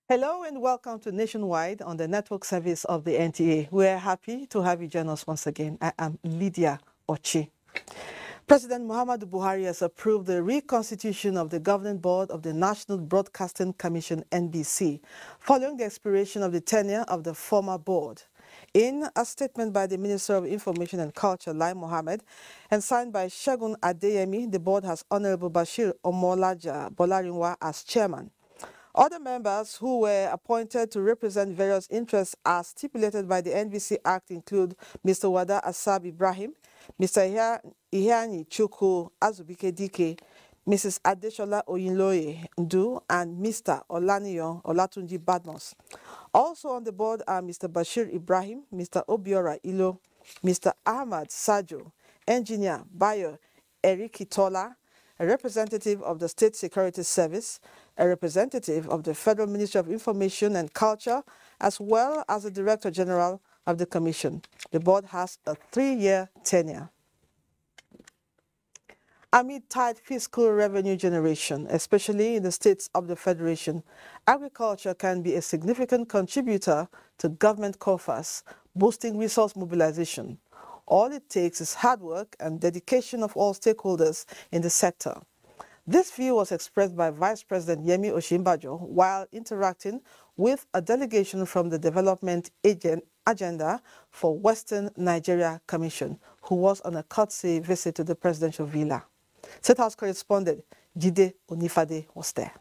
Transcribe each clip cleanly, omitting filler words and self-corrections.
Hello and welcome to Nationwide on the network service of the NTA. We're happy to have you join us once again. I am Lydia Ochi. President Muhammadu Buhari has approved the reconstitution of the Governing Board of the National Broadcasting Commission, NBC, following the expiration of the tenure of the former board. In a statement by the Minister of Information and Culture, Lai Mohammed, and signed by Segun Adeyemi, the board has Honorable Bashir Omolaja Bolarinwa as chairman. Other members who were appointed to represent various interests as stipulated by the NBC Act include Mr. Wada Asab Ibrahim, Mr. Ihani Chukwu Azubike Dike, Mrs. Adeshola Oyinloye Ndu, and Mr. Olaniyan Olatunji Badmus. Also on the board are Mr. Bashir Ibrahim, Mr. Obiora Ilo, Mr. Ahmad Sajo, Engineer Bayo Erikitola, a representative of the State Security Service, a representative of the Federal Ministry of Information and Culture, as well as the Director General of the Commission. The board has a 3-year tenure. Amid tight fiscal revenue generation, especially in the states of the Federation, agriculture can be a significant contributor to government coffers, boosting resource mobilization. All it takes is hard work and dedication of all stakeholders in the sector. This view was expressed by Vice President Yemi Osinbajo while interacting with a delegation from the Development Agenda for Western Nigeria Commission, who was on a courtesy visit to the presidential villa. State House correspondent Jide Onifade was there.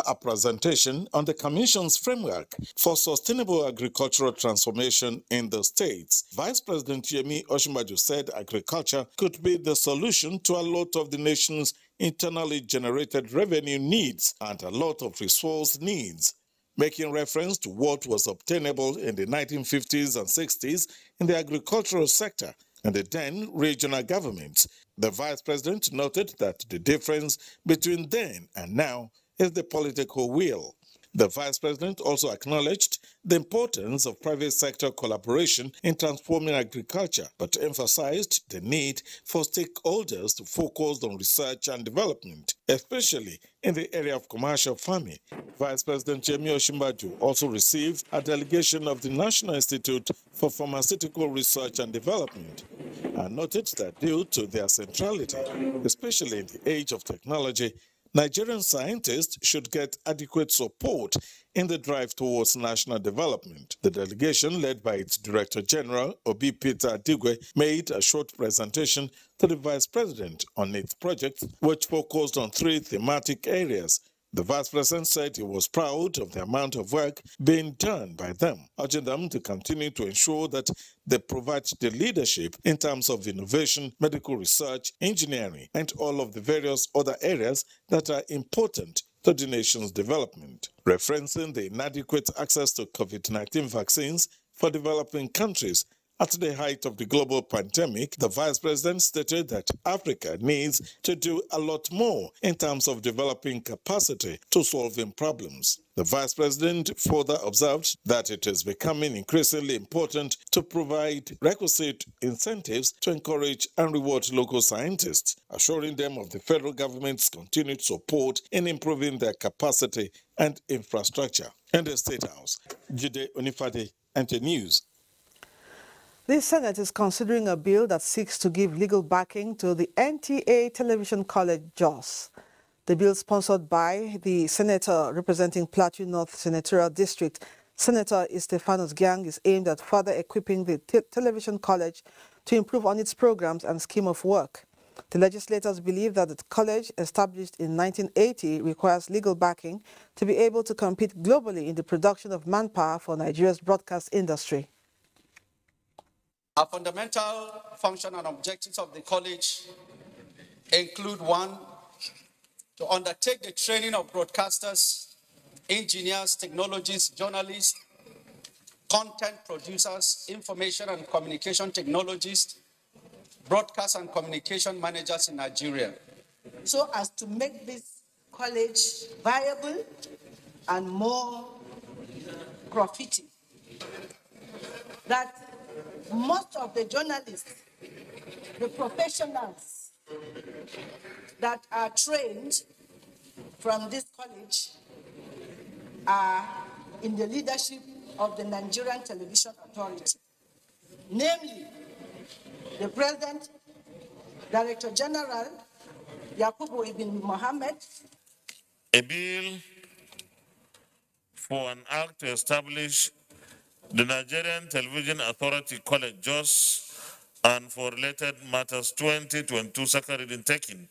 A presentation on the Commission's framework for sustainable agricultural transformation in the states. Vice President Yemi Osinbajo said agriculture could be the solution to a lot of the nation's internally generated revenue needs and a lot of resource needs, making reference to what was obtainable in the 1950s and 60s in the agricultural sector and the then regional governments. The Vice President noted that the difference between then and now is the political will. The Vice President also acknowledged the importance of private sector collaboration in transforming agriculture, but emphasized the need for stakeholders to focus on research and development, especially in the area of commercial farming. Vice President Yemi Osinbajo also received a delegation of the National Institute for Pharmaceutical Research and Development and noted that due to their centrality, especially in the age of technology, Nigerian scientists should get adequate support in the drive towards national development. The delegation, led by its Director General, Obi Peter Adigwe, made a short presentation to the Vice President on its project, which focused on 3 thematic areas. The Vice President said he was proud of the amount of work being done by them, urging them to continue to ensure that they provide the leadership in terms of innovation, medical research, engineering, and all of the various other areas that are important to the nation's development. Referencing the inadequate access to COVID-19 vaccines for developing countries at the height of the global pandemic, the Vice President stated that Africa needs to do a lot more in terms of developing capacity to solving problems. The Vice President further observed that it is becoming increasingly important to provide requisite incentives to encourage and reward local scientists, assuring them of the federal government's continued support in improving their capacity and infrastructure. In the State House, Jide Onifade, NTA News. The Senate is considering a bill that seeks to give legal backing to the NTA Television College Jos. The bill, sponsored by the senator representing Plateau North Senatorial District, Senator Stephanus Gyang, is aimed at further equipping the television college to improve on its programs and scheme of work. The legislators believe that the college, established in 1980, requires legal backing to be able to compete globally in the production of manpower for Nigeria's broadcast industry. A fundamental function and objectives of the college include: 1, to undertake the training of broadcasters, engineers, technologists, journalists, content producers, information and communication technologists, broadcast and communication managers in Nigeria, so as to make this college viable and more profiting. That most of the journalists, the professionals that are trained from this college are in the leadership of the Nigerian Television Authority, namely the President, Director General, Yakubu Ibn Mohammed. A bill for an act to establish the Nigerian Television Authority College JOS and for related matters 2022 second reading taken.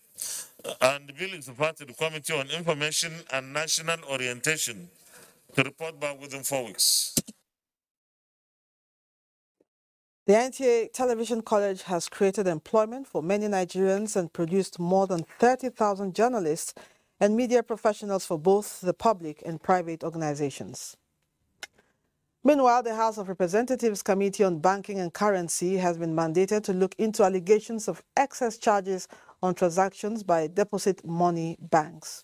And the bill is referred to the Committee on Information and National Orientation to report back within 4 weeks. The NTA Television College has created employment for many Nigerians and produced more than 30,000 journalists and media professionals for both the public and private organizations. Meanwhile, the House of Representatives Committee on Banking and Currency has been mandated to look into allegations of excess charges on transactions by deposit money banks.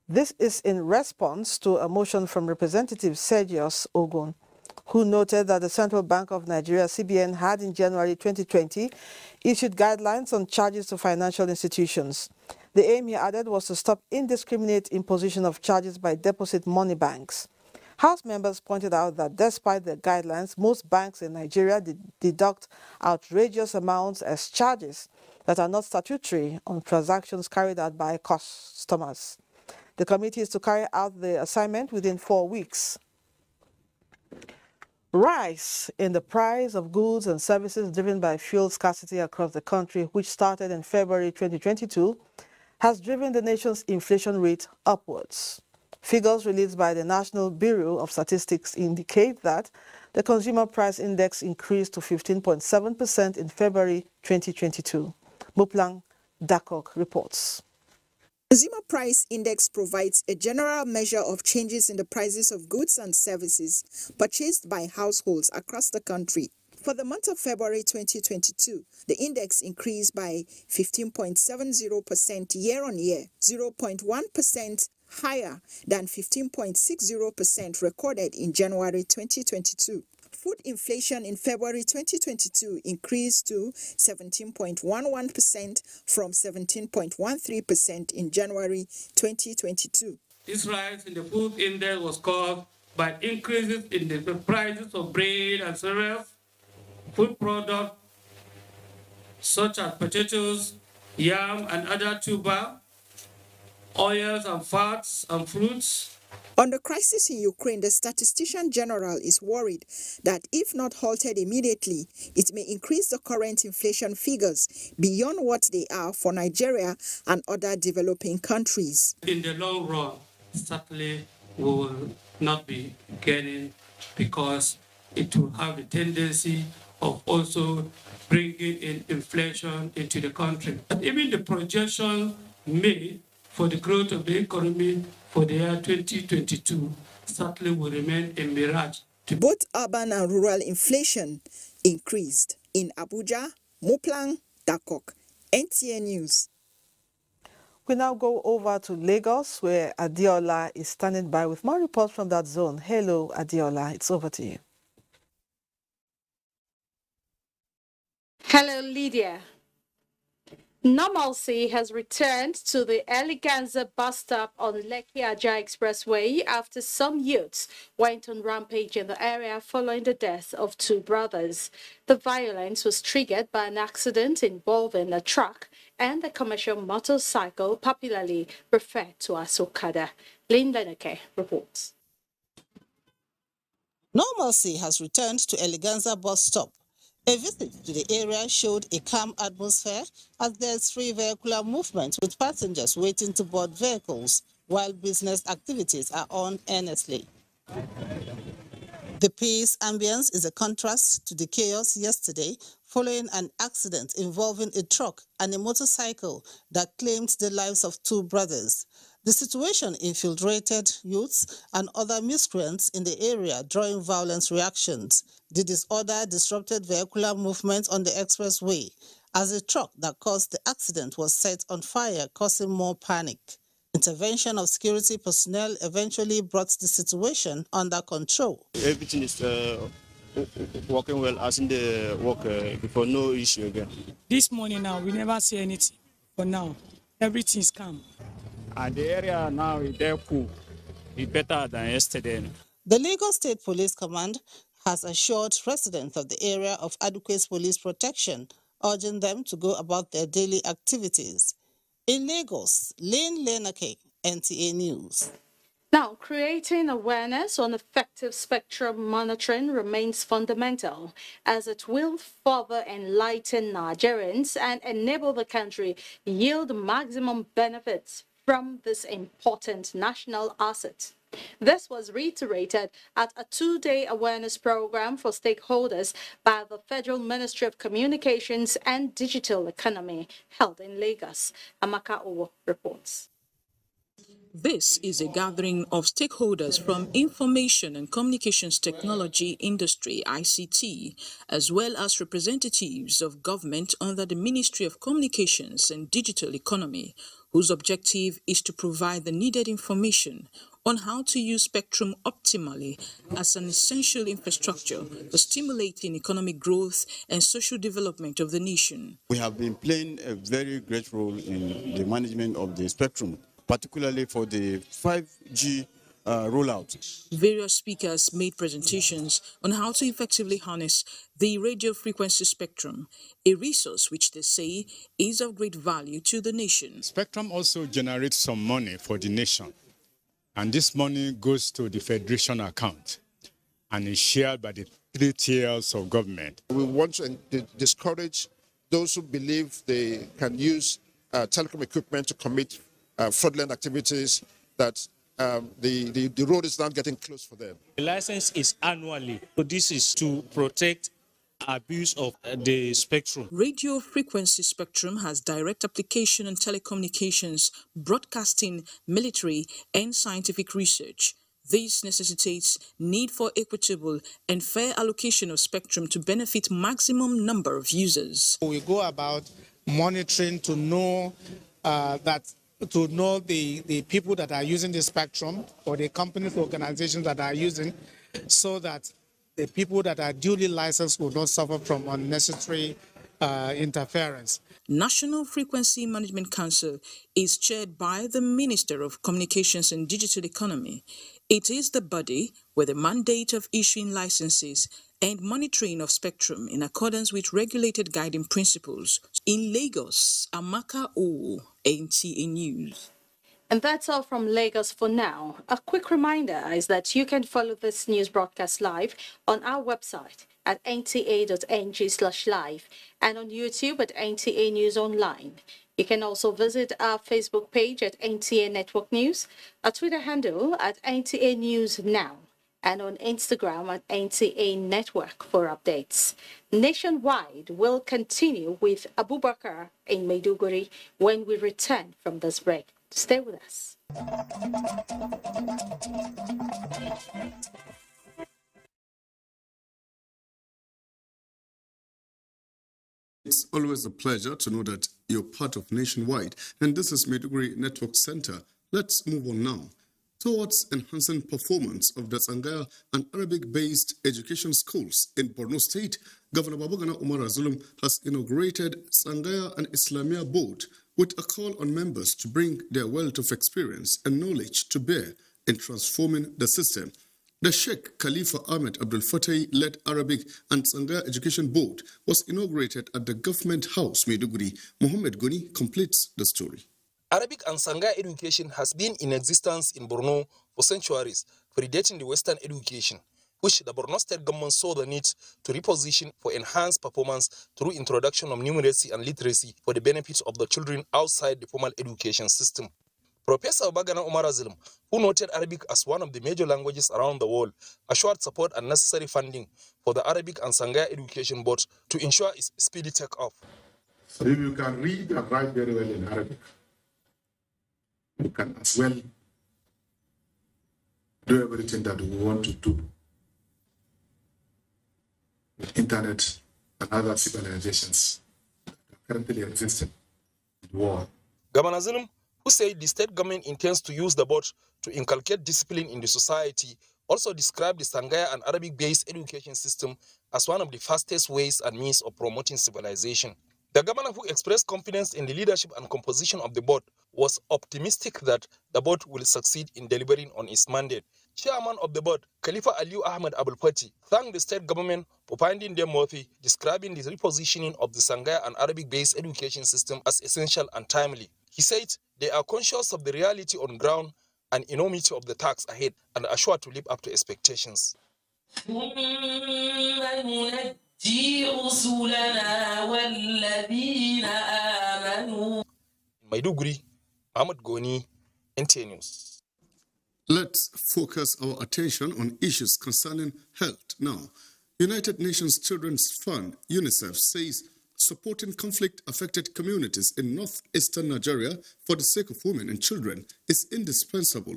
This is in response to a motion from Representative Sergius Ogun, who noted that the Central Bank of Nigeria, CBN, had in January 2020 issued guidelines on charges to financial institutions. The aim, he added, was to stop indiscriminate imposition of charges by deposit money banks. House members pointed out that despite the guidelines, most banks in Nigeria deduct outrageous amounts as charges that are not statutory on transactions carried out by customers. The committee is to carry out the assignment within 4 weeks. Rise in the price of goods and services driven by fuel scarcity across the country, which started in February 2022, has driven the nation's inflation rate upwards. Figures released by the National Bureau of Statistics indicate that the Consumer Price Index increased to 15.7% in February 2022. Muplang Dakok reports. Consumer Price Index provides a general measure of changes in the prices of goods and services purchased by households across the country. For the month of February 2022, the index increased by 15.70% year-on-year, 0.1% higher than 15.60% recorded in January 2022. Food inflation in February 2022 increased to 17.11% from 17.13% in January 2022. This rise in the food index was caused by increases in the prices of bread and cereals, food products such as potatoes, yam and other tuber, oils and fats and fruits. On the crisis in Ukraine, the Statistician General is worried that if not halted immediately, it may increase the current inflation figures beyond what they are for Nigeria and other developing countries. In the long run, certainly we will not be gaining because it will have the tendency of also bringing in inflation into the country. Even the projection made for the growth of the economy for the year 2022 certainly will remain a mirage. Both urban and rural inflation increased. In Abuja, Muplang Dakok, NTA News. We now go over to Lagos, where Adiola is standing by with more reports from that zone. Hello, Adiola, it's over to you. Hello, Lydia. Normalcy has returned to the Eleganza bus stop on Lekki-Ajah Expressway after some youths went on rampage in the area following the death of 2 brothers. The violence was triggered by an accident involving a truck and a commercial motorcycle, popularly referred to as Okada. Lynn Leneke reports. Normalcy has returned to Eleganza bus stop. A visit to the area showed a calm atmosphere as there's free vehicular movement with passengers waiting to board vehicles while business activities are on earnestly. The peace ambience is a contrast to the chaos yesterday following an accident involving a truck and a motorcycle that claimed the lives of two brothers. The situation infiltrated youths and other miscreants in the area, drawing violent reactions. The disorder disrupted vehicular movement on the expressway as a truck that caused the accident was set on fire, causing more panic. Intervention of security personnel eventually brought the situation under control. Everything is working well as in the work before, no issue again. This morning now, we never see anything. For now, everything is calm. And the area now is there cool. It's better than yesterday. The Lagos State Police Command has assured residents of the area of adequate police protection, urging them to go about their daily activities. In Lagos, Lane Lenake, NTA News. Now, creating awareness on effective spectrum monitoring remains fundamental, as it will further enlighten Nigerians and enable the country yield maximum benefits from this important national asset. This was reiterated at a two-day awareness program for stakeholders by the Federal Ministry of Communications and Digital Economy held in Lagos. Amaka Owo reports. This is a gathering of stakeholders from information and communications technology industry, ICT, as well as representatives of government under the Ministry of Communications and Digital Economy, whose objective is to provide the needed information on how to use spectrum optimally as an essential infrastructure for stimulating economic growth and social development of the nation. We have been playing a very great role in the management of the spectrum, particularly for the 5G rollout. Various speakers made presentations on how to effectively harness the radio frequency spectrum, a resource which they say is of great value to the nation. Spectrum also generates some money for the nation, and this money goes to the federation account and is shared by the 3 tiers of government. We want to discourage those who believe they can use telecom equipment to commit fraudulent activities, that the road is not getting closed for them. The license is annually, so this is to protect abuse of the spectrum. Radio frequency spectrum has direct application in telecommunications, broadcasting, military, and scientific research. This necessitates need for equitable and fair allocation of spectrum to benefit maximum number of users. We go about monitoring to know the people that are using the spectrum, or the companies, organizations that are using, so that the people that are duly licensed will not suffer from unnecessary interference. National Frequency Management Council is chaired by the Minister of Communications and Digital Economy. It is the body with the mandate of issuing licenses and monitoring of spectrum in accordance with regulated guiding principles. In Lagos, Amaka O, NTA News. And that's all from Lagos for now. A quick reminder is that you can follow this news broadcast live on our website at nta.ng/live and on YouTube at NTA News Online. You can also visit our Facebook page at NTA Network News, our Twitter handle at NTA News Now, and on Instagram at NTA Network for updates. Nationwide will continue with Abubakar in Maiduguri when we return from this break. Stay with us. It's always a pleasure to know that you're part of Nationwide, and this is Maiduguri Network Center. Let's move on now. Towards enhancing performance of the Sangaya and Arabic-based education schools in Borno State, Governor Babagana Umar Azulum has inaugurated Sangaya and Islamia Board with a call on members to bring their wealth of experience and knowledge to bear in transforming the system. The Sheikh Khalifa Ahmed Abdul Fattah-led Arabic and Sangaya Education Board was inaugurated at the Government House, Maiduguri. Mohammed Goni completes the story. Arabic and Sangaya education has been in existence in Borno for centuries, predating the Western education, which the Borno State government saw the need to reposition for enhanced performance through introduction of numeracy and literacy for the benefit of the children outside the formal education system. Professor Obagana Umar Azilm, who noted Arabic as one of the major languages around the world, assured support and necessary funding for the Arabic and Sangaya Education Board to ensure its speedy take-off. So if you can read and write very well in Arabic, you can as well do everything that we want to do with internet and other civilizations that currently exist in the world. Governor Azilm, who said the state government intends to use the board to inculcate discipline in the society, also described the Sangaya and Arabic-based education system as one of the fastest ways and means of promoting civilization. The governor, who expressed confidence in the leadership and composition of the board, was optimistic that the board will succeed in delivering on its mandate. Chairman of the board, Khalifa Aliu Ahmed Abul Fati, thanked the state government for finding them worthy, describing the repositioning of the Sangaya and Arabic-based education system as essential and timely. He said they are conscious of the reality on ground and enormity of the task ahead and are sure to live up to expectations. In Maiduguri, Ahmed Goni, NTA News. Let's focus our attention on issues concerning health now. United Nations Children's Fund, UNICEF, says supporting conflict-affected communities in northeastern Nigeria for the sake of women and children is indispensable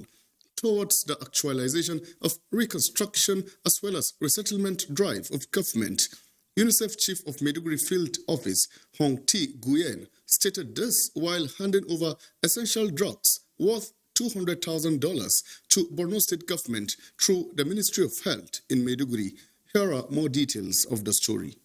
towards the actualization of reconstruction as well as resettlement drive of government. UNICEF Chief of Maiduguri Field Office, Hong T. Nguyen, stated this while handing over essential drugs worth $200,000 to Borno State government through the Ministry of Health in Maiduguri. Here are more details of the story.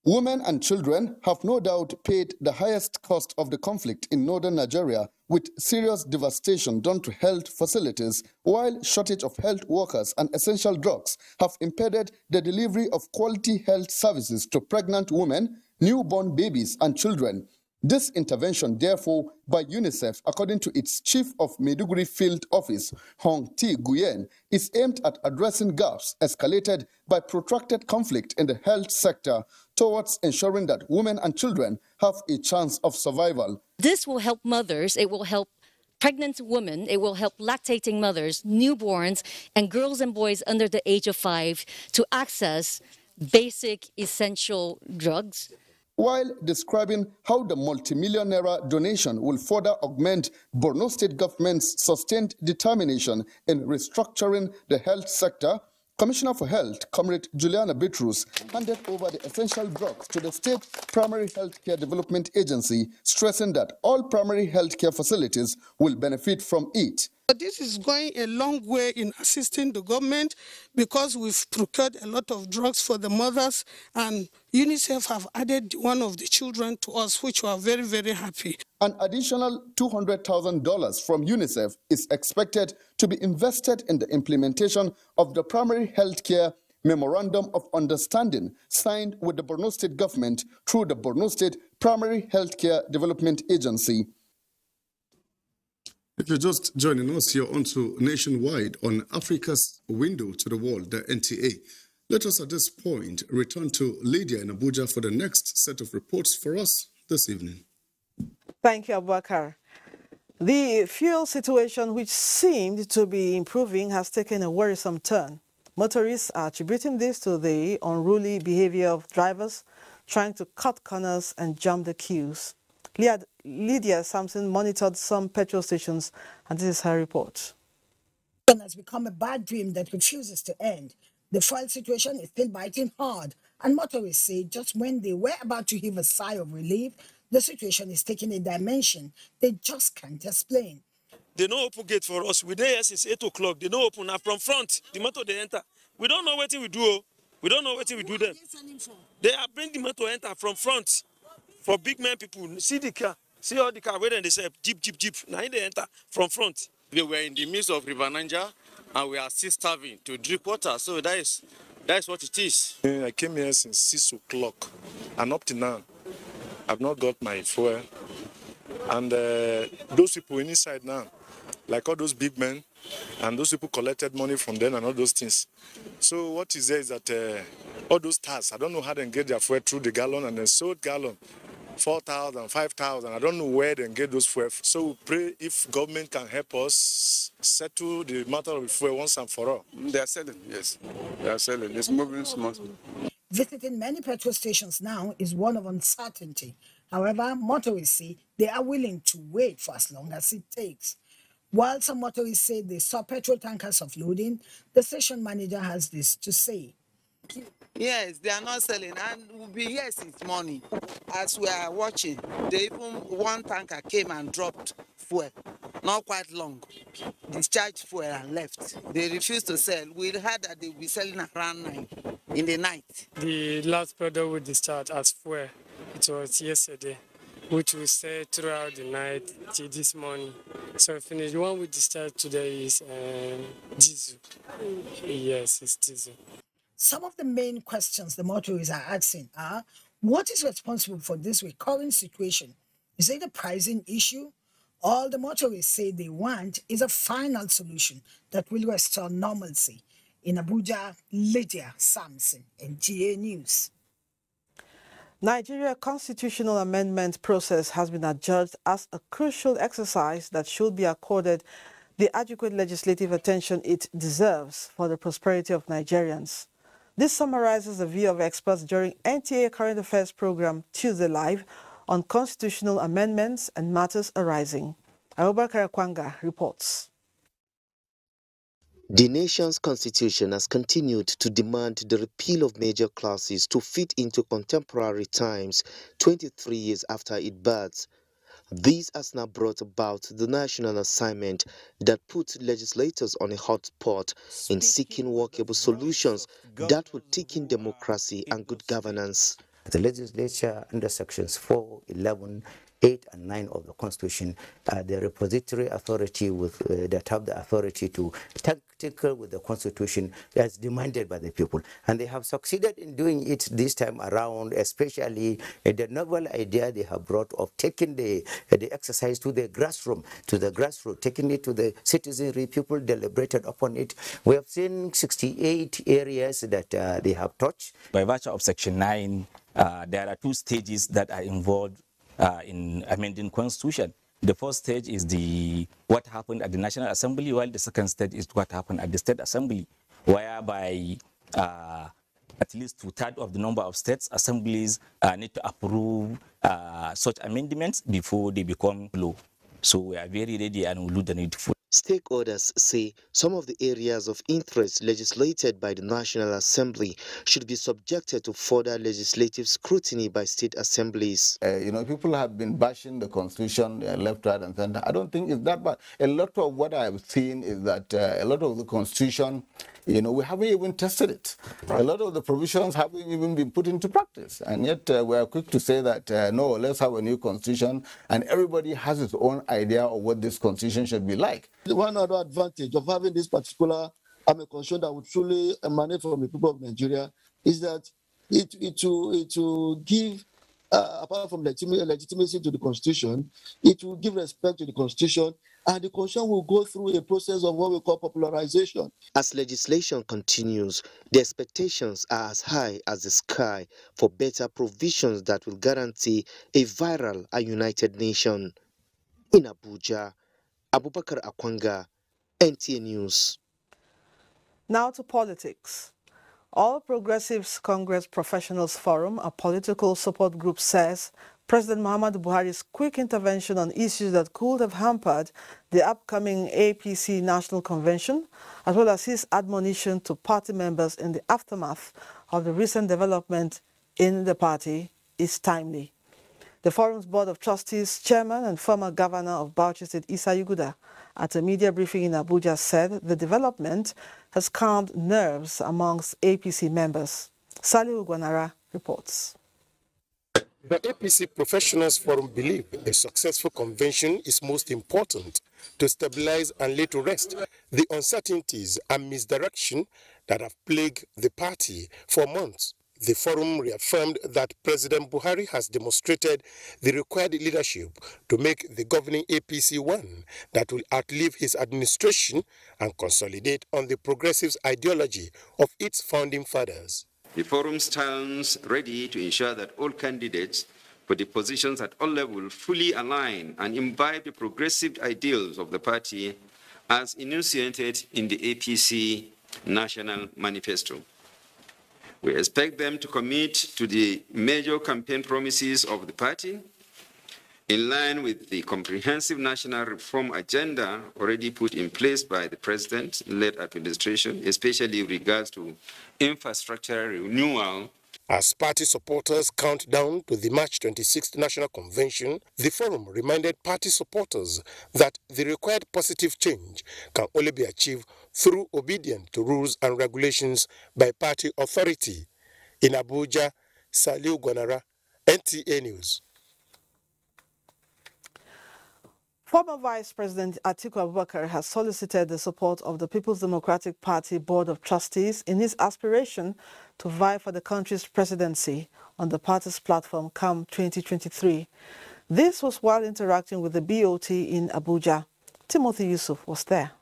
Women and children have no doubt paid the highest cost of the conflict in northern Nigeria, with serious devastation done to health facilities, while shortage of health workers and essential drugs have impeded the delivery of quality health services to pregnant women, newborn babies and children. This intervention, therefore, by UNICEF, according to its Chief of Maiduguri Field Office, Hong T. Nguyen, is aimed at addressing gaps escalated by protracted conflict in the health sector towards ensuring that women and children have a chance of survival. This will help mothers, it will help pregnant women, it will help lactating mothers, newborns, and girls and boys under the age of 5 to access basic essential drugs. While describing how the multimillionaire donation will further augment Borno State government's sustained determination in restructuring the health sector, Commissioner for Health, Comrade Juliana Bitrus, handed over the essential drugs to the State Primary Healthcare Development Agency, stressing that all primary healthcare facilities will benefit from it. This is going a long way in assisting the government because we've procured a lot of drugs for the mothers, and UNICEF have added one of the children to us, which we are very, very happy. An additional $200,000 from UNICEF is expected to be invested in the implementation of the primary healthcare Memorandum of Understanding signed with the Borno State government through the Borno State Primary Healthcare Development Agency. If you're just joining us, you're onto Nationwide on Africa's Window to the World, the NTA. Let us at this point return to Lydia in Abuja for the next set of reports for us this evening. Thank you, Abubakar. The fuel situation, which seemed to be improving, has taken a worrisome turn. Motorists are attributing this to the unruly behavior of drivers trying to cut corners and jump the queues. Lydia Sampson monitored some petrol stations, and this is her report. It has become a bad dream that refuses to end. The fuel situation is still biting hard, and motorists say just when they were about to heave a sigh of relief, the situation is taking a dimension they just can't explain. They don't open gate for us. We're there since 8 o'clock. They don't open now from front. The motor they enter. We don't know what we do. We don't know what we do them. They are bringing the motor enter from front. For big men people, see the car, see all the car where they say jeep. Now they enter from front. They were in the midst of River Niger, and we are still starving to drink water. So that is what it is. I came here since 6 o'clock, and up to now, I've not got my fuel. And those people inside now, like all those big men, and those people collected money from them and all those things. So what is there is that all those stars, I don't know how they get their fuel through the gallon and then sold gallon. 4,000, 5,000. I don't know where they get those fuel. So we pray if government can help us settle the matter of fuel once and for all. They are selling, yes. They are selling. It's moving smoothly. Visiting many petrol stations now is one of uncertainty. However, motorists say they are willing to wait for as long as it takes. While some motorists say they saw petrol tankers offloading, the station manager has this to say. Yes, they are not selling, and we'll be here since morning. As we are watching, one tanker came and dropped fuel, not quite long, discharged fuel and left. They refused to sell. We heard that they will be selling around 9 in the night. The last product we discharged as fuel, it was yesterday, which we said throughout the night till this morning. So finished. The one we discharged today is diesel. Yes, it's diesel. Some of the main questions the motorists are asking are, what is responsible for this recurring situation? Is it a pricing issue? All the motorists say they want is a final solution that will restore normalcy. In Abuja, Lydia Samson, NTA News. Nigeria constitutional amendment process has been adjudged as a crucial exercise that should be accorded the adequate legislative attention it deserves for the prosperity of Nigerians. This summarizes the view of experts during NTA Current Affairs program Tuesday Live on constitutional amendments and matters arising. Abubakar Kwanga reports. The nation's constitution has continued to demand the repeal of major clauses to fit into contemporary times 23 years after its birth. This has now brought about the national assignment that puts legislators on a hot spot in seeking workable solutions that will take in democracy and good governance. The legislature under sections 4, 11, 8 and 9 of the Constitution, the repository authority that have the authority to tackle with the Constitution as demanded by the people. And they have succeeded in doing it this time around, especially the novel idea they have brought of taking the exercise to the grassroots, taking it to the citizenry. People deliberated upon it. We have seen 68 areas that they have touched. By virtue of Section 9, there are 2 stages that are involved in amending Constitution. The first stage is what happened at the National Assembly, while the second stage is what happened at the State Assembly, whereby at least 2/3 of the number of states assemblies need to approve such amendments before they become law. So we are very ready and will do the needful. Stakeholders say some of the areas of interest legislated by the National Assembly should be subjected to further legislative scrutiny by state assemblies. People have been bashing the Constitution left, right, and center. I don't think it's that bad. A lot of what I've seen is that a lot of the Constitution, we haven't even tested it. Right. A lot of the provisions haven't even been put into practice. And yet we are quick to say that, no, let's have a new Constitution. And everybody has its own idea of what this Constitution should be like. One other advantage of having this particular constitution that would truly emanate from the people of Nigeria is that it will give, apart from legitimacy to the Constitution, it will give respect to the Constitution, and the Constitution will go through a process of what we call popularization. As legislation continues, the expectations are as high as the sky for better provisions that will guarantee a viral and united nation. In Abuja, Abubakar Akwanga, NTA News. Now to politics. All Progressives Congress Professionals Forum, a political support group, says President Muhammadu Buhari's quick intervention on issues that could have hampered the upcoming APC National Convention, as well as his admonition to party members in the aftermath of the recent development in the party, is timely. The forum's Board of Trustees chairman and former governor of Bauchi State, Isa Yuguda, at a media briefing in Abuja said the development has calmed nerves amongst APC members. Salihu Gwanara reports. The APC Professionals Forum believe a successful convention is most important to stabilize and lay to rest the uncertainties and misdirection that have plagued the party for months. The forum reaffirmed that President Buhari has demonstrated the required leadership to make the governing APC one that will outlive his administration and consolidate on the progressive ideology of its founding fathers. The forum stands ready to ensure that all candidates for the positions at all levels fully align and imbibe the progressive ideals of the party as enunciated in the APC National Manifesto. We expect them to commit to the major campaign promises of the party in line with the comprehensive national reform agenda already put in place by the president-led administration, especially with regards to infrastructure renewal. As party supporters count down to the March 26th National Convention, the forum reminded party supporters that the required positive change can only be achieved through obedience to rules and regulations by party authority. In Abuja, Saliu Gwanara, NTA News. Former Vice President Atiku Abubakar has solicited the support of the People's Democratic Party Board of Trustees in his aspiration to vie for the country's presidency on the party's platform come 2023. This was while interacting with the BOT in Abuja. Timothy Yusuf was there.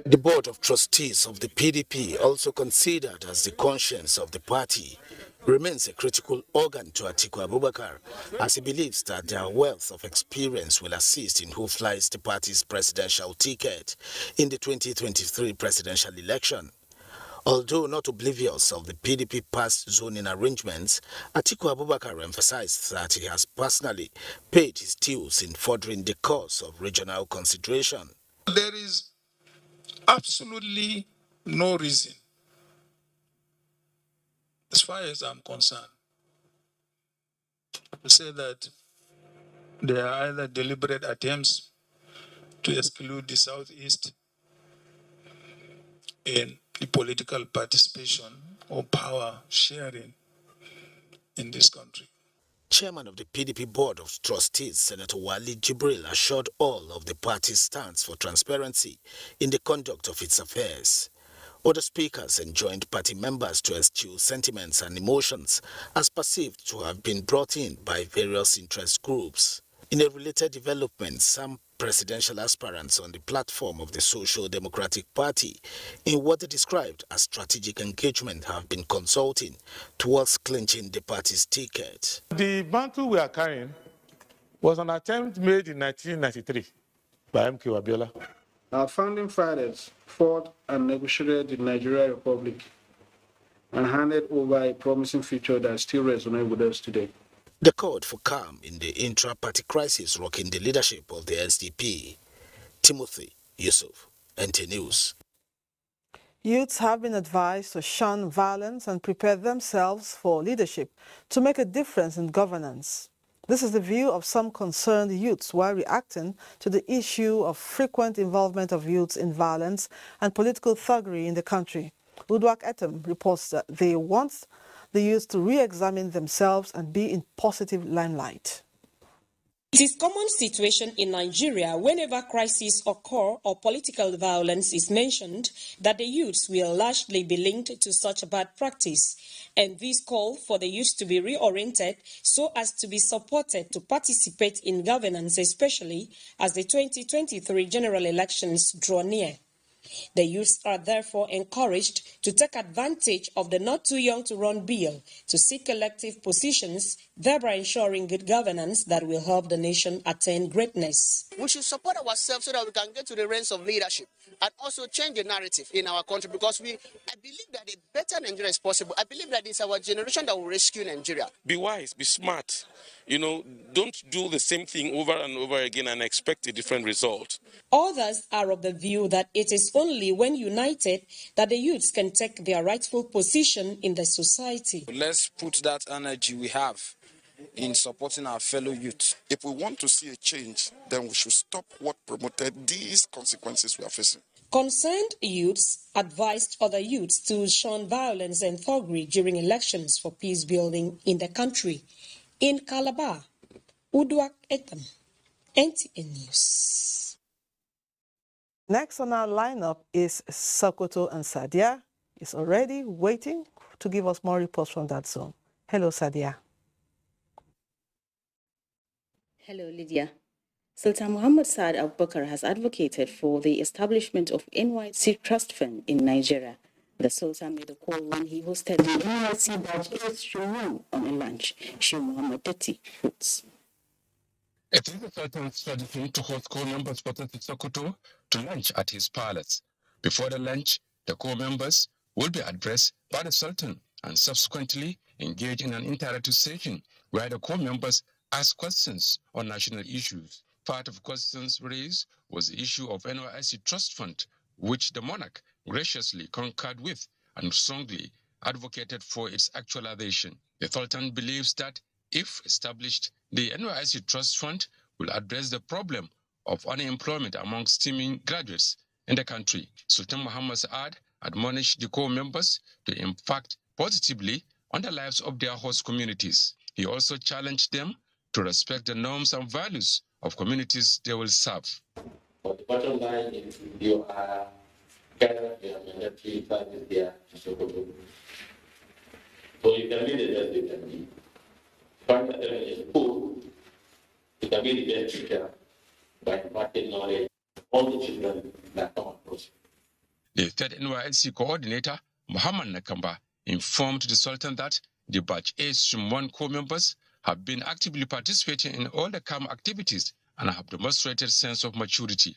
The Board of Trustees of the PDP, also considered as the conscience of the party, remains a critical organ to Atiku Abubakar, as he believes that their wealth of experience will assist in who flies the party's presidential ticket in the 2023 presidential election. Although not oblivious of the PDP past zoning arrangements, Atiku Abubakar emphasized that he has personally paid his dues in furthering the cause of regional consideration. There is absolutely no reason, as far as I'm concerned, to say that there are either deliberate attempts to exclude the Southeast in the political participation or power sharing in this country. Chairman of the PDP Board of Trustees, Senator Wali Jibril, assured all of the party's stance for transparency in the conduct of its affairs. Other speakers enjoined party members to eschew sentiments and emotions as perceived to have been brought in by various interest groups. In a related development, some presidential aspirants on the platform of the Social Democratic Party, in what they described as strategic engagement, have been consulting towards clinching the party's ticket. The mantle we are carrying was an attempt made in 1993 by M.K. Abiola. Our founding fathers fought and negotiated the Nigerian Republic and handed over a promising future that still resonates with us today. The call for calm in the intra-party crisis rocking the leadership of the SDP. Timothy Yusuf, NTA News. Youths have been advised to shun violence and prepare themselves for leadership to make a difference in governance. This is the view of some concerned youths while reacting to the issue of frequent involvement of youths in violence and political thuggery in the country. Udwak Etem reports that they want the youth to re-examine themselves and be in positive limelight. It is a common situation in Nigeria whenever crises occur or political violence is mentioned that the youths will largely be linked to such bad practice. And this call for the youth to be reoriented so as to be supported to participate in governance, especially as the 2023 general elections draw near. The youths are therefore encouraged to take advantage of the not too young to run bill to seek elective positions, thereby ensuring good governance that will help the nation attain greatness. We should support ourselves so that we can get to the reins of leadership and also change the narrative in our country, because I believe that a better Nigeria is possible. I believe that it's our generation that will rescue Nigeria. Be wise, be smart. Don't do the same thing over and over again and expect a different result. Others are of the view that it is only when united that the youths can take their rightful position in the society. Let's put that energy we have in supporting our fellow youth. If we want to see a change, then we should stop what promoted these consequences we are facing. Concerned youths advised other youths to shun violence and thuggery during elections for peace building in the country. In Calabar, Udwak Etam, NTA News. Next on our lineup is Sokoto, and Sadia is already waiting to give us more reports from that zone. Hello, Sadia. Hello, Lydia. Sultan Muhammad Saad Abubakar has advocated for the establishment of NYC Trust Fund in Nigeria The Sultan made a call when he hosted the NYC Batch Ace Shumon on a lunch. Sheikh Muhammad Dati quotes. It is the Sultan's tradition to host corps members present in Sokoto to lunch at his palace. Before the lunch, the corps members will be addressed by the Sultan and subsequently engage in an interactive session where the corps members ask questions on national issues. Part of questions raised was the issue of NYC Trust Fund, which the monarch graciously concurred with and strongly advocated for its actualization. The Sultan believes that if established, the NYC Trust Fund will address the problem of unemployment among STEAM graduates in the country. Sultan Muhammad Saad admonished the corps members to impact positively on the lives of their host communities. He also challenged them to respect the norms and values of communities they will serve. But the bottom line is you are gathered here and service there to Sokoto. So you can be the best you can be. Find that there is poor, you can be the best teacher by imparting knowledge on the children that come across. The third NYSC coordinator, Muhammad Nakamba, informed the Sultan that the Batch Ace Shumon corps members have been actively participating in all the camp activities and have demonstrated sense of maturity.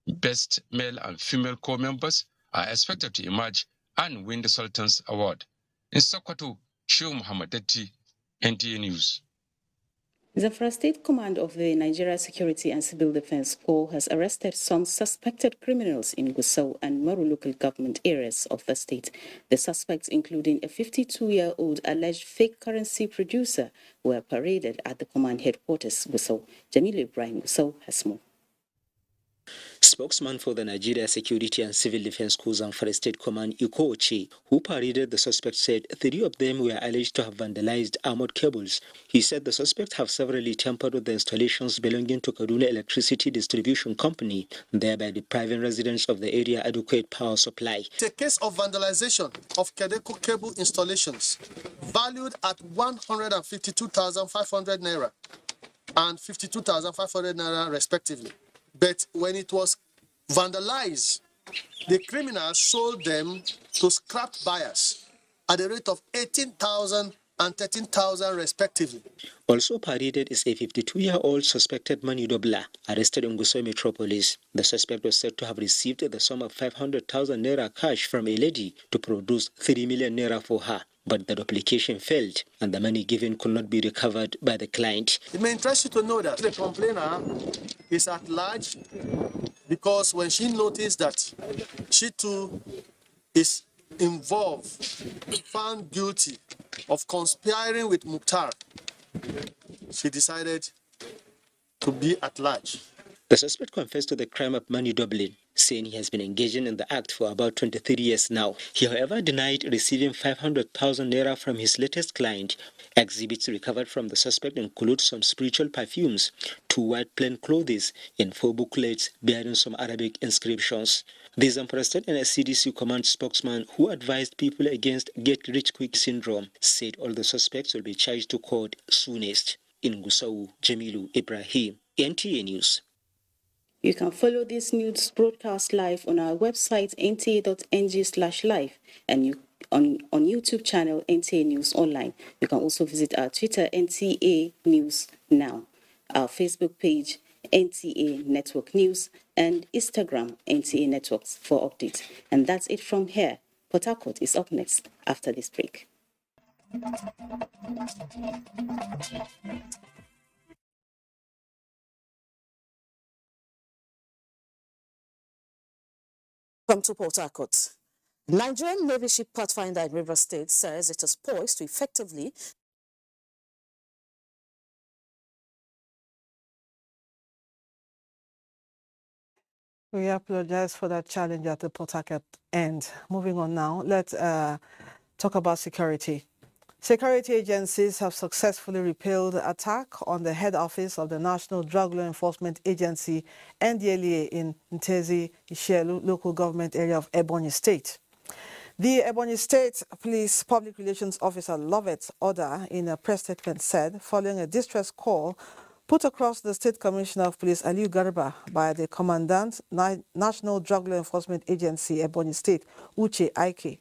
Best male and female corps members are expected to emerge and win the Sultan's award. In Sokoto, Sheikh Muhammad Dati, NTA News. Zamfara State Command of the Nigeria Security and Civil Defense Corps has arrested some suspected criminals in Gusau and Maru local government areas of the state. The suspects, including a 52-year-old alleged fake currency producer, were paraded at the command headquarters, Gusau. Jamil Ibrahim Gusau has more. Spokesman for the Nigeria Security and Civil Defense Corps Zamfara State Command, Iko Oche, who paraded the suspects, said 3 of them were alleged to have vandalized armored cables. He said the suspects have severally tampered with the installations belonging to Kaduna Electricity Distribution Company, thereby depriving residents of the area adequate power supply. It's a case of vandalization of Kadeco cable installations valued at 152,500 naira and 52,500 naira respectively. But when it was vandalized, the criminals sold them to scrap buyers at the rate of 18,000 and 13,000 respectively. Also paraded is a 52-year-old suspected money doubler arrested in Gusau Metropolis. The suspect was said to have received the sum of 500,000 naira cash from a lady to produce 3 million naira for her. But the duplication failed and the money given could not be recovered by the client. It may interest you to know that the complainer is at large because when she noticed that she too is involved, found guilty of conspiring with Mukhtar, she decided to be at large. The suspect confessed to the crime of money doubling, saying he has been engaging in the act for about 23 years now. He, however, denied receiving 500,000 naira from his latest client. Exhibits recovered from the suspect include some spiritual perfumes, 2 white plain clothes, and 4 booklets bearing some Arabic inscriptions. The Zamfara State NSCDC command spokesman, who advised people against get-rich-quick syndrome, said all the suspects will be charged to court soonest. In Gusau, Jamilu Ibrahim, NTA News. You can follow this news broadcast live on our website nta.ng/live and on YouTube channel NTA News Online. You can also visit our Twitter NTA News Now, our Facebook page NTA Network News, and Instagram NTA Networks for updates. And that's it from here. Port Harcourt is up next after this break. Welcome to Port Harcourt. Nigerian Navy ship Pathfinder in River State says it is poised to effectively We apologize for that challenge at the Port Harcourt end. Moving on now, let's talk about security. Security agencies have successfully repelled the attack on the head office of the National Drug Law Enforcement Agency, NDLEA, in Ntezi, Ishelu local government area of Ebonyi State. The Ebonyi State Police Public Relations Officer Lovett Oda, in a press statement, said, following a distress call put across the State Commissioner of Police Aliu Garba by the Commandant, National Drug Law Enforcement Agency, Ebonyi State, Uche Aike,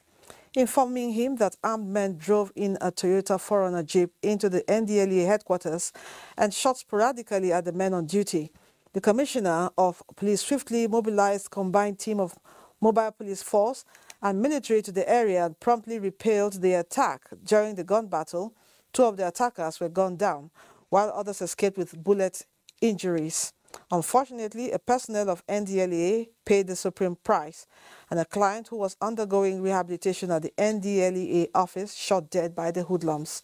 informing him that armed men drove in a Toyota 4Runner Jeep into the NDLEA headquarters and shot sporadically at the men on duty. The Commissioner of Police swiftly mobilized combined team of mobile police force and military to the area and promptly repelled the attack. During the gun battle, 2 of the attackers were gunned down, while others escaped with bullet injuries. Unfortunately, a personnel of NDLEA paid the supreme price, and a client who was undergoing rehabilitation at the NDLEA office shot dead by the hoodlums.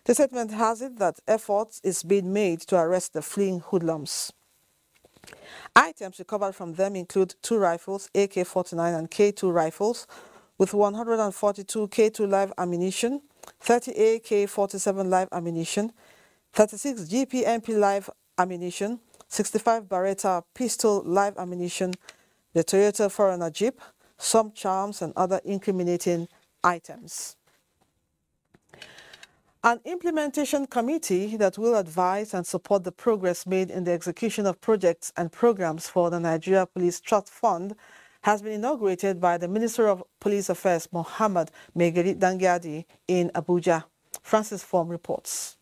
The statement has it that efforts is being made to arrest the fleeing hoodlums. Items recovered from them include 2 rifles, AK-49 and K2 rifles, with 142 K2 live ammunition, 30 AK-47 live ammunition, 36 GPMP live ammunition, 65 Beretta pistol live ammunition, the Toyota 4Runner Jeep, some charms and other incriminating items. An implementation committee that will advise and support the progress made in the execution of projects and programs for the Nigeria Police Trust Fund has been inaugurated by the Minister of Police Affairs, Mohammed Megari Dangyadi, in Abuja. Francis Form reports.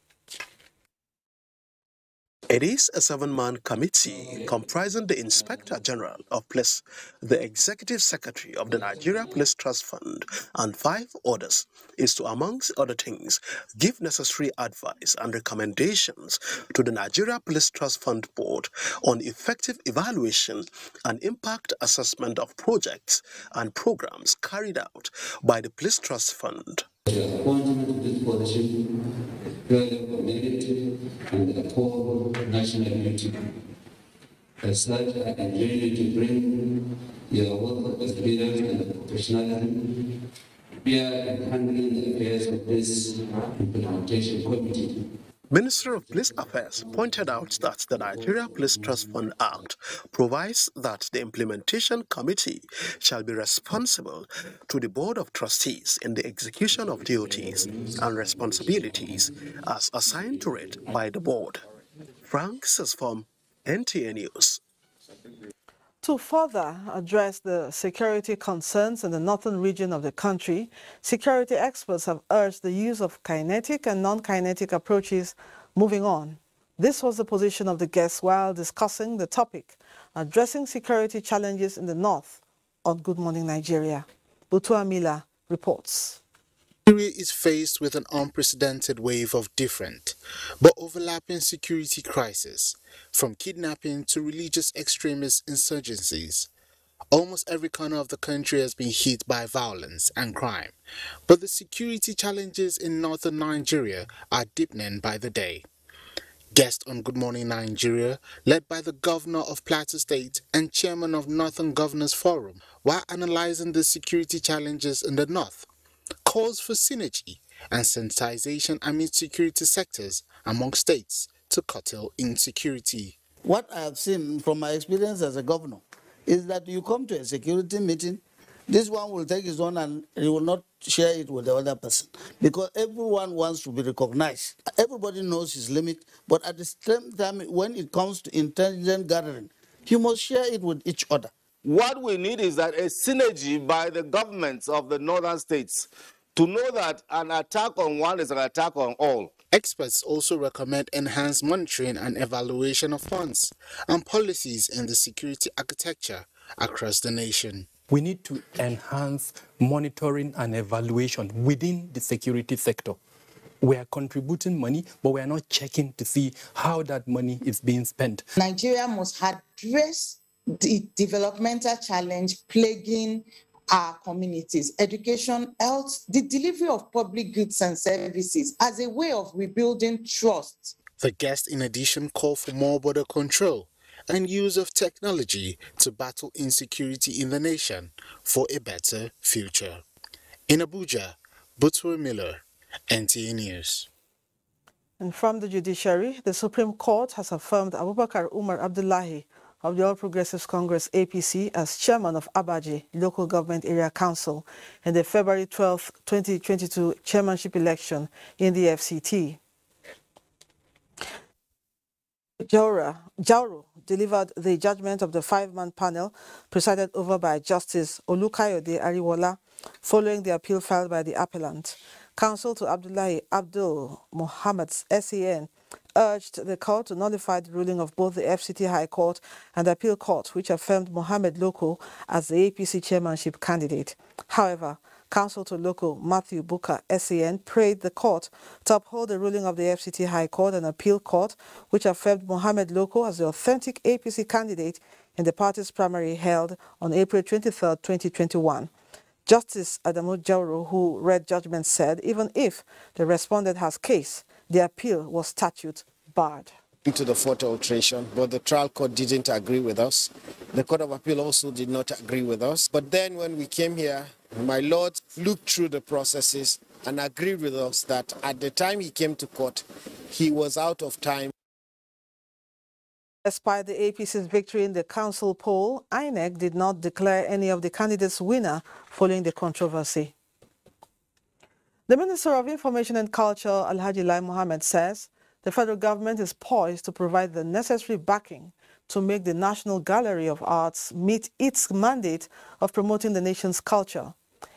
It is a 7-man committee comprising the Inspector General of Police, the Executive Secretary of the Nigeria Police Trust Fund, and 5 others, is to, amongst other things, give necessary advice and recommendations to the Nigeria Police Trust Fund Board on effective evaluation and impact assessment of projects and programs carried out by the Police Trust Fund. And the whole national unity. As such, I enjoin you to bring your wealth of experience and professionalism bear in handling the affairs of this implementation committee. Minister of Police Affairs pointed out that the Nigeria Police Trust Fund Act provides that the implementation committee shall be responsible to the Board of Trustees in the execution of duties and responsibilities as assigned to it by the board. Frank Sesfom, NTA News. To further address the security concerns in the northern region of the country, security experts have urged the use of kinetic and non-kinetic approaches moving on. This was the position of the guests while discussing the topic, addressing security challenges in the north, on Good Morning Nigeria. Butua Mila reports. Nigeria is faced with an unprecedented wave of different but overlapping security crises, from kidnapping to religious extremist insurgencies. Almost every corner of the country has been hit by violence and crime, but the security challenges in northern Nigeria are deepening by the day. Guest on Good Morning Nigeria, led by the Governor of Plateau State and Chairman of Northern Governors Forum, while analyzing the security challenges in the north, calls for synergy and sensitization amid security sectors among states to curtail insecurity. What I have seen from my experience as a governor is that you come to a security meeting, this one will take his own and he will not share it with the other person because everyone wants to be recognized. Everybody knows his limit, but at the same time, when it comes to intelligence gathering, you must share it with each other. What we need is that a synergy by the governments of the northern states to know that an attack on one is an attack on all. Experts also recommend enhanced monitoring and evaluation of funds and policies in the security architecture across the nation. We need to enhance monitoring and evaluation within the security sector. We are contributing money, but we are not checking to see how that money is being spent. Nigeria must address the developmental challenge plaguing our communities, education, health, the delivery of public goods and services as a way of rebuilding trust. The guest in addition called for more border control and use of technology to battle insecurity in the nation for a better future. In Abuja, Butua Miller, NTA News. And from the judiciary, the Supreme Court has affirmed Abubakar Umar Abdullahi of the All Progressives Congress APC as chairman of Abuja Local Government Area Council in the February 12, 2022 chairmanship election in the FCT. Jauro delivered the judgment of the five-man panel presided over by Justice Olukayode Ariwola following the appeal filed by the appellant. Counsel to Abdullahi Abdul Mohammad's SAN urged the court to nullify the ruling of both the FCT High Court and the Appeal Court, which affirmed Mohammed Loko as the APC chairmanship candidate. However, Counsel to Loko Matthew Buka SAN prayed the court to uphold the ruling of the FCT High Court and Appeal Court, which affirmed Mohammed Loko as the authentic APC candidate in the party's primary held on April 23, 2021. Justice Adamu Jauro, who read judgment, said even if the respondent has case, the appeal was statute barred. To the fourth alteration, but the trial court didn't agree with us. The Court of Appeal also did not agree with us. But then when we came here, my Lord looked through the processes and agreed with us that at the time he came to court, he was out of time. Despite the APC's victory in the council poll, INEC did not declare any of the candidates winner following the controversy. The Minister of Information and Culture, Alhaji Lai Mohammed, says the federal government is poised to provide the necessary backing to make the National Gallery of Arts meet its mandate of promoting the nation's culture.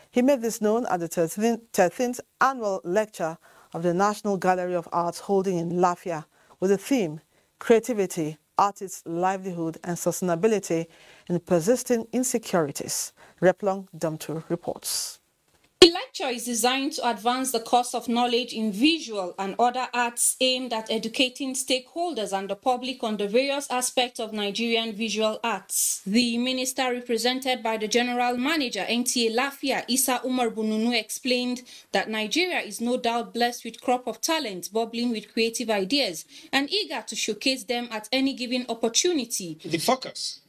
He made this known at the 13th annual lecture of the National Gallery of Arts holding in Lafia with the theme, Creativity, Artists' Livelihood and Sustainability in Persisting Insecurities. Replong Damtu reports. The lecture is designed to advance the course of knowledge in visual and other arts aimed at educating stakeholders and the public on the various aspects of Nigerian visual arts. The minister, represented by the General Manager, NTA Lafia, Isa Umar Bununu, explained that Nigeria is no doubt blessed with a crop of talent, bubbling with creative ideas and eager to showcase them at any given opportunity. The focus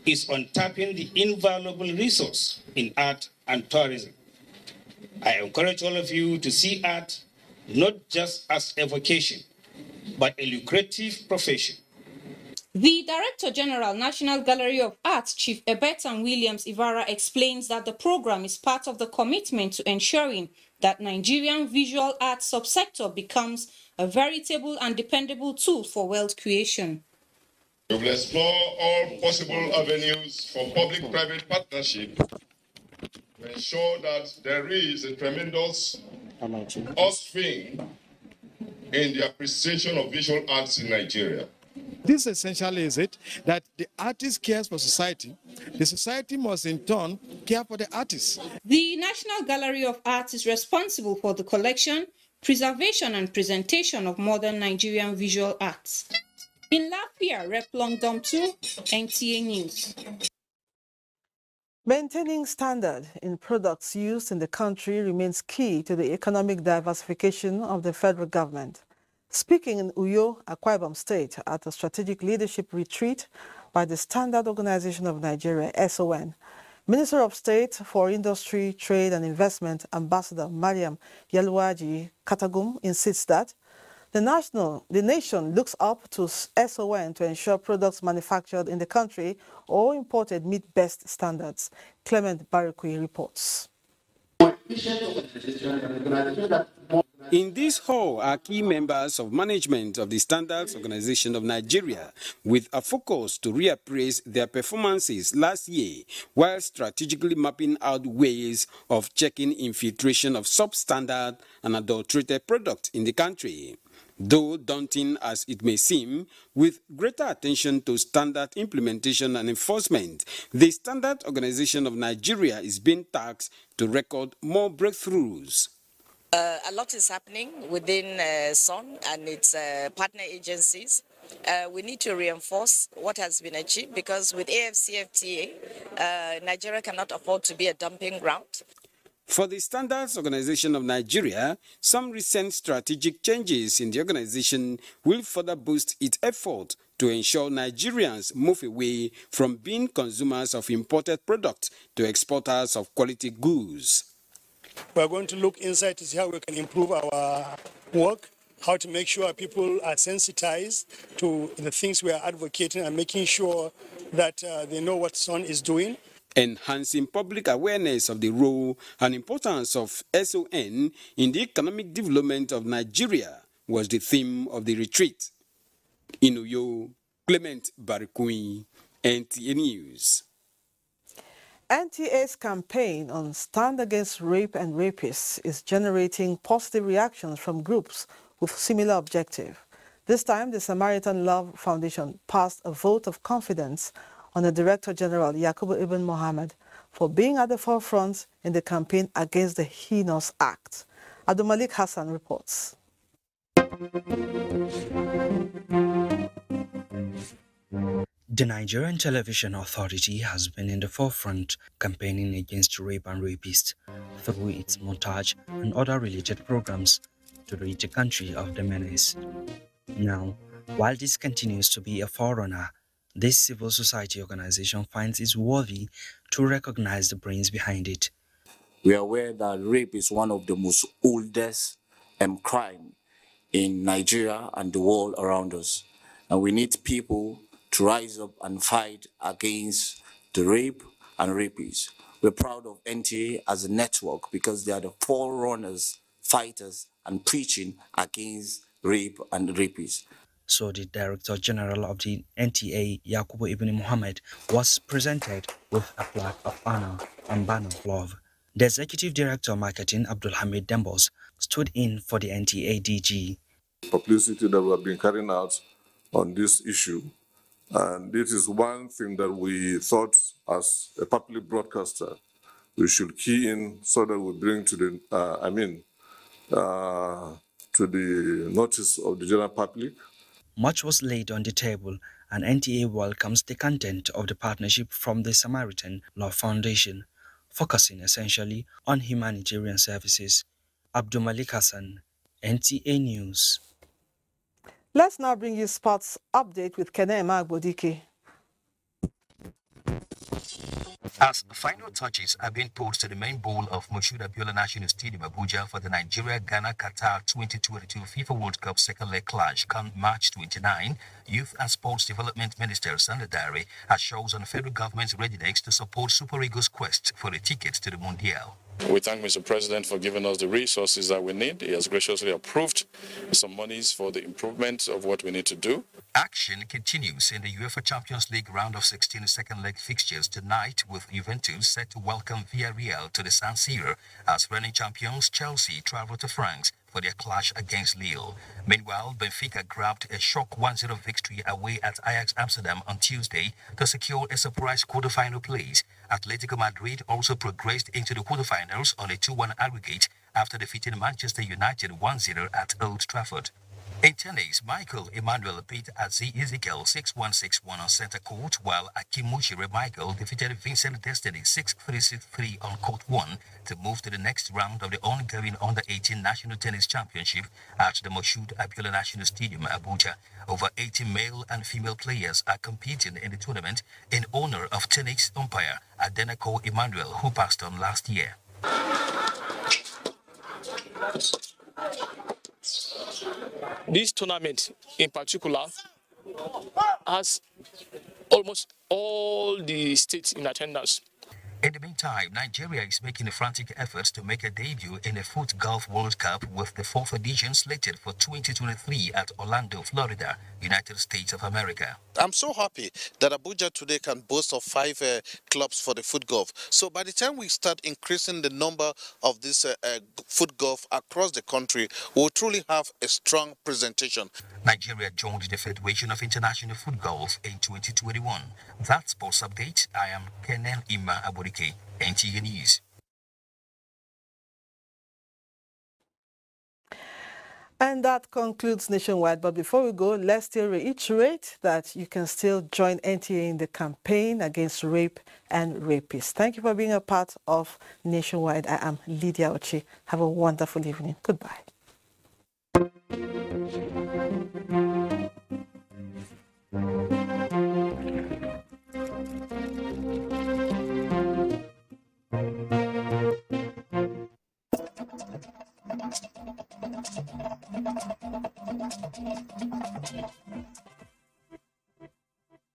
is on tapping the invaluable resource in art and tourism. I encourage all of you to see art not just as a vocation, but a lucrative profession. The Director General, National Gallery of Arts, Chief Ebertan Williams Ivara, explains that the program is part of the commitment to ensuring that Nigerian visual arts subsector becomes a veritable and dependable tool for wealth creation. We will explore all possible avenues for public-private partnership to ensure that there is a tremendous upswing in the appreciation of visual arts in Nigeria. This essentially is it, that the artist cares for society. The society must in turn care for the artists. The National Gallery of Arts is responsible for the collection, preservation and presentation of modern Nigerian visual arts. In Lafia, Replong Damtu, NTA News. Maintaining standard in products used in the country remains key to the economic diversification of the federal government. Speaking in Uyo, Akwa Ibom State, at a strategic leadership retreat by the Standard Organization of Nigeria, SON, Minister of State for Industry, Trade and Investment, Ambassador Mariam Yalwaji Katagum, insists that the nation looks up to SON to ensure products manufactured in the country or imported meet best standards. Clement Barakui reports. In this hall are key members of management of the Standards Organization of Nigeria, with a focus to reappraise their performances last year, while strategically mapping out ways of checking infiltration of substandard and adulterated products in the country. Though daunting as it may seem, with greater attention to standard implementation and enforcement, the Standard Organization of Nigeria is being tasked to record more breakthroughs. A lot is happening within SON and its partner agencies. We need to reinforce what has been achieved because with AFCFTA, Nigeria cannot afford to be a dumping ground. For the Standards Organization of Nigeria, some recent strategic changes in the organization will further boost its effort to ensure Nigerians move away from being consumers of imported products to exporters of quality goods. We're going to look inside to see how we can improve our work, how to make sure people are sensitized to the things we are advocating and making sure that they know what SON is doing. Enhancing public awareness of the role and importance of SON in the economic development of Nigeria was the theme of the retreat. In Uyo, Clement Barikui, NTA News. NTA's campaign on Stand Against Rape and Rapists is generating positive reactions from groups with similar objective. This time, the Samaritan Love Foundation passed a vote of confidence on the Director General, Yakubu Ibn Mohammed, for being at the forefront in the campaign against the heinous act. Abdul Malik Hassan reports. The Nigerian Television Authority has been in the forefront campaigning against rape and rapists through its montage and other related programs to rid the country of the menace. Now, while this continues to be a forerunner, this civil society organization finds it worthy to recognize the brains behind it. We are aware that rape is one of the most oldest crime in Nigeria and the world around us. And we need people to rise up and fight against the rape and rapists. We're proud of NTA as a network because they are the forerunners, fighters, and preaching against rape and rapists. So the Director General of the NTA, Yakubu Ibn Mohammed, was presented with a plaque of honor and banner of love. The Executive Director Marketing, Abdulhamid Dembos, stood in for the NTA DG. Publicity that we have been carrying out on this issue, and this is one thing that we thought as a public broadcaster we should key in so that we bring to the to the notice of the general public. Much was laid on the table, and NTA welcomes the content of the partnership from the Samaritan Law Foundation, focusing essentially on humanitarian services. Abdul Malik Hassan, NTA News. Let's now bring you sports update with Kenema Agbodike. As final touches are being put to the main bowl of Moshood Abiola National Stadium, Abuja, for the Nigeria-Ghana-Qatar 2022 FIFA World Cup second leg clash come March 29, Youth and Sports Development Minister Sanda Dare has chosen federal government's readiness to support Super Eagles' quest for a ticket to the Mundial. We thank Mr. President for giving us the resources that we need. He has graciously approved some monies for the improvement of what we need to do. Action continues in the UEFA Champions League round of 16 second leg fixtures tonight, with Juventus set to welcome Villarreal to the San Siro as reigning champions Chelsea travel to France for their clash against Lille. Meanwhile, Benfica grabbed a shock 1-0 victory away at Ajax Amsterdam on Tuesday to secure a surprise quarter-final place. Atletico Madrid also progressed into the quarter-finals on a 2-1 aggregate after defeating Manchester United 1-0 at Old Trafford. In tennis, Michael Emmanuel beat Azi Ezekiel 6-1-6-1 on center court, while Akim Mushire Michael defeated Vincent Destiny 6-3-6-3 on court 1 to move to the next round of the ongoing Under-18 National Tennis Championship at the Moshood Abiola National Stadium, Abuja. Over 80 male and female players are competing in the tournament in honor of tennis umpire Adenako Emmanuel, who passed on last year. This tournament in particular has almost all the states in attendance. In the meantime, Nigeria is making a frantic effort to make a debut in the Foot Golf World Cup, with the 4th edition slated for 2023 at Orlando, Florida, United States of America. I'm so happy that Abuja today can boast of 5 clubs for the foot golf. So by the time we start increasing the number of this foot golf across the country, we'll truly have a strong presentation. Nigeria joined the Federation of International Foot Golf in 2021. That's sports update. I am Kenan Ima Aborike, NTA News. And that concludes Nationwide. But before we go, let's still reiterate that you can still join NTA in the campaign against rape and rapists. Thank you for being a part of Nationwide. I am Lydia Ochi. Have a wonderful evening. Goodbye.